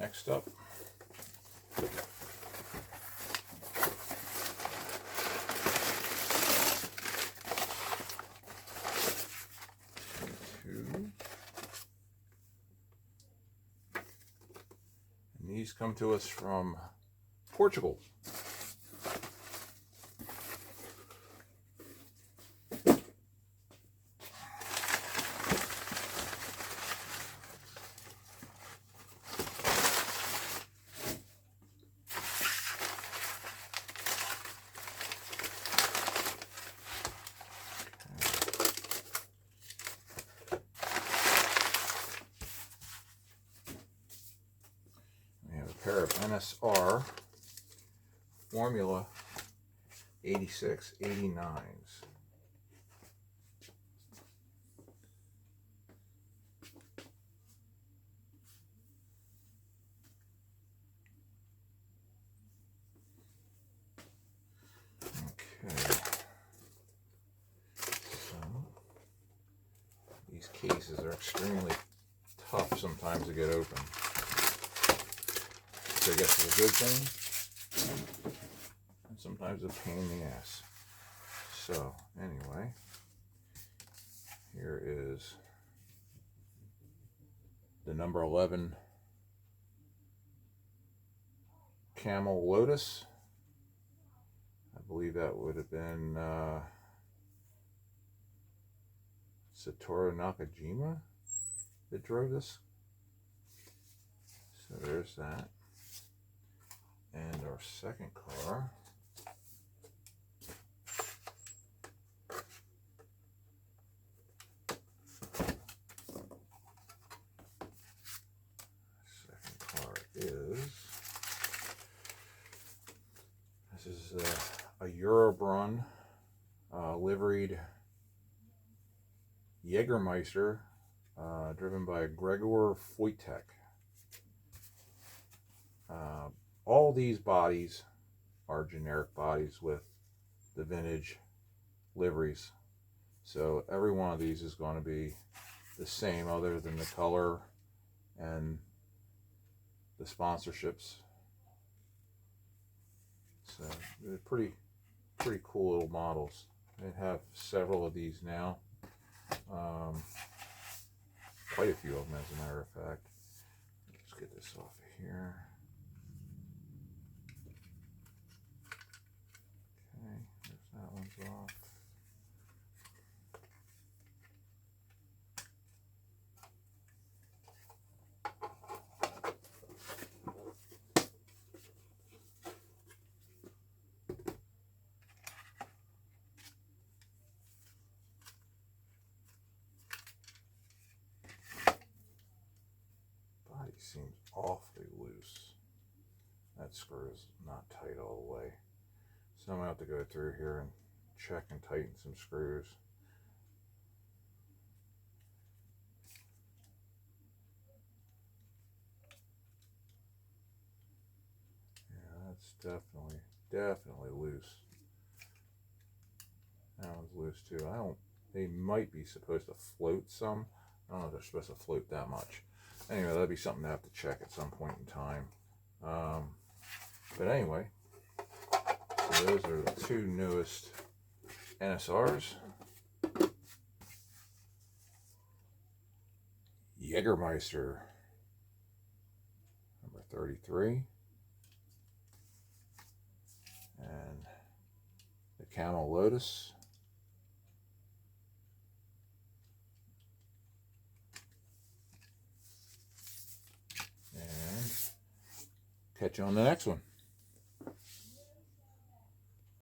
Next up, and these come to us from Portugal. Pair of NSR Formula 86 89s. Okay. So these cases are extremely tough sometimes to get open. So I guess it's a good thing, and sometimes a pain in the ass. So anyway, here is the number 11 Camel Lotus. I believe that would have been Satoru Nakajima that drove this. So there's that. And our second car is a Eurobrunn liveried Jägermeister driven by Gregor Wojtek. All these bodies are generic bodies with the vintage liveries. So every one of these is going to be the same other than the color and the sponsorships. So they're pretty cool little models. They have several of these now. Quite a few of them, as a matter of fact. Let's get this off of here. Okay, there's that one's off. Body seems awfully loose. That screw is not tight all the way. So I'm going to have to go through here and check and tighten some screws. Yeah, that's definitely loose. That one's loose too. They might be supposed to float some. I don't know if they're supposed to float that much. Anyway, that'd be something to have to check at some point in time. But anyway, so those are the two newest NSRs. Jägermeister number 33. And the Camel Lotus. And catch you on the next one.